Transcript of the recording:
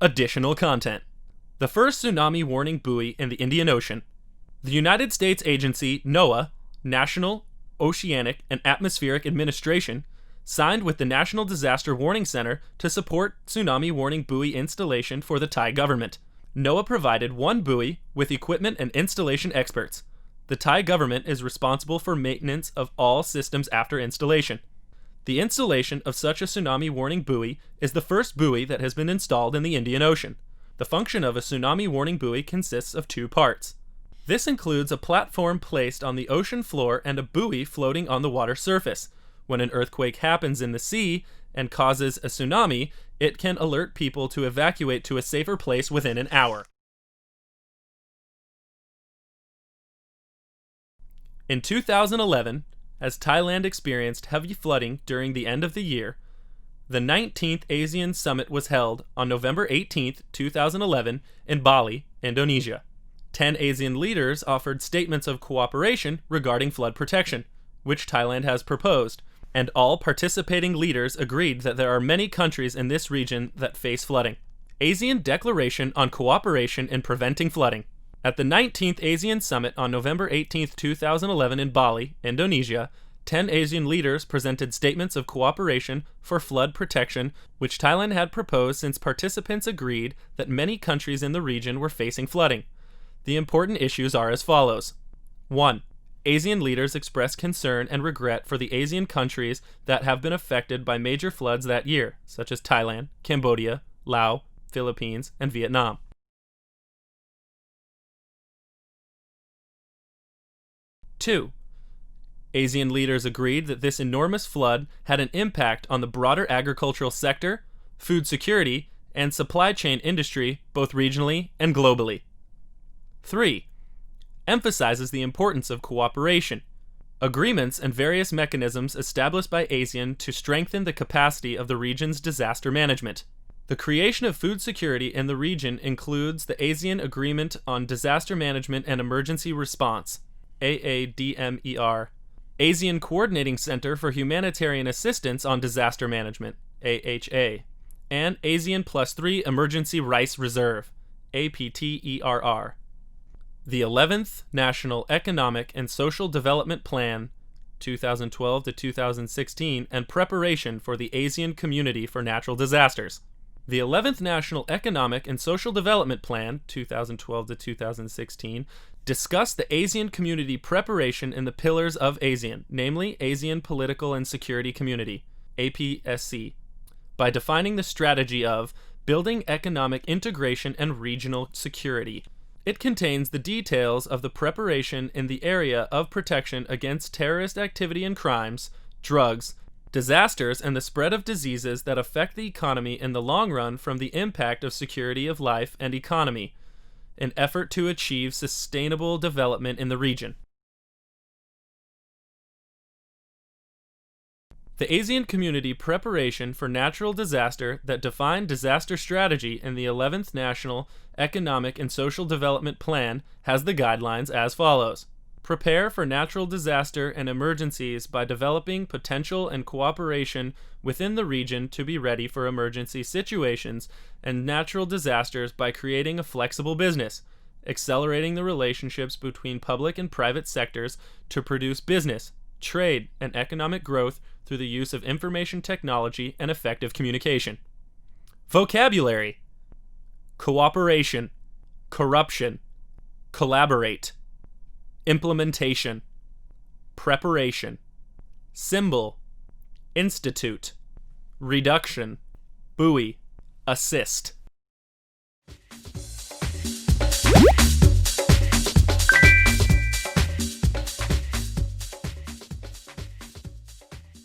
Additional content. The first tsunami warning buoy in the Indian Ocean. The United States agency NOAA, National Oceanic and Atmospheric Administration, signed with the National Disaster Warning Center to support tsunami warning buoy installation for the Thai government. NOAA provided one buoy with equipment and installation experts. The Thai government is responsible for maintenance of all systems after installation. The installation of such a tsunami warning buoy is the first buoy that has been installed in the Indian Ocean. The function of a tsunami warning buoy consists of two parts. This includes a platform placed on the ocean floor and a buoy floating on the water surface. When an earthquake happens in the sea and causes a tsunami, it can alert people to evacuate to a safer place within an hour. In 2011, as Thailand experienced heavy flooding during the end of the year, the 19th ASEAN Summit was held on November 18, 2011, in Bali, Indonesia. 10 ASEAN leaders offered statements of cooperation regarding flood protection, which Thailand has proposed, and all participating leaders agreed that there are many countries in this region that face flooding. ASEAN Declaration on Cooperation in Preventing Flooding. At the 19th ASEAN Summit on November 18, 2011 in Bali, Indonesia, 10 ASEAN leaders presented statements of cooperation for flood protection, which Thailand had proposed since participants agreed that many countries in the region were facing flooding. The important issues are as follows. 1. ASEAN leaders expressed concern and regret for the ASEAN countries that have been affected by major floods that year, such as Thailand, Cambodia, Laos, Philippines, and Vietnam. 2. ASEAN leaders agreed that this enormous flood had an impact on the broader agricultural sector, food security, and supply chain industry both regionally and globally. 3. Emphasizes the importance of cooperation. Agreements and various mechanisms established by ASEAN to strengthen the capacity of the region's disaster management. The creation of food security in the region includes the ASEAN Agreement on Disaster Management and Emergency Response, AADMER, ASEAN Coordinating Center for Humanitarian Assistance on Disaster Management, AHA, and ASEAN +3 Emergency Rice Reserve, APTERR. The 11th National Economic and Social Development Plan, 2012 to 2016, and Preparation for the ASEAN Community for Natural Disasters. The 11th National Economic and Social Development Plan, 2012 to 2016, discussed the ASEAN community preparation in the pillars of ASEAN, namely ASEAN Political and Security Community, APSC, by defining the strategy of building economic integration and regional security. It contains the details of the preparation in the area of protection against terrorist activity and crimes, drugs, disasters, and the spread of diseases that affect the economy in the long run from the impact of security of life and economy, an effort to achieve sustainable development in the region. The ASEAN Community Preparation for Natural Disaster that defined disaster strategy in the 11th National Economic and Social Development Plan has the guidelines as follows. Prepare for natural disaster and emergencies by developing potential and cooperation within the region to be ready for emergency situations and natural disasters by creating a flexible business, accelerating the relationships between public and private sectors to produce business, trade, and economic growth through the use of information technology and effective communication. Vocabulary: cooperation, corruption, collaborate, implementation, preparation, symbol, institute, reduction, buoy, assist.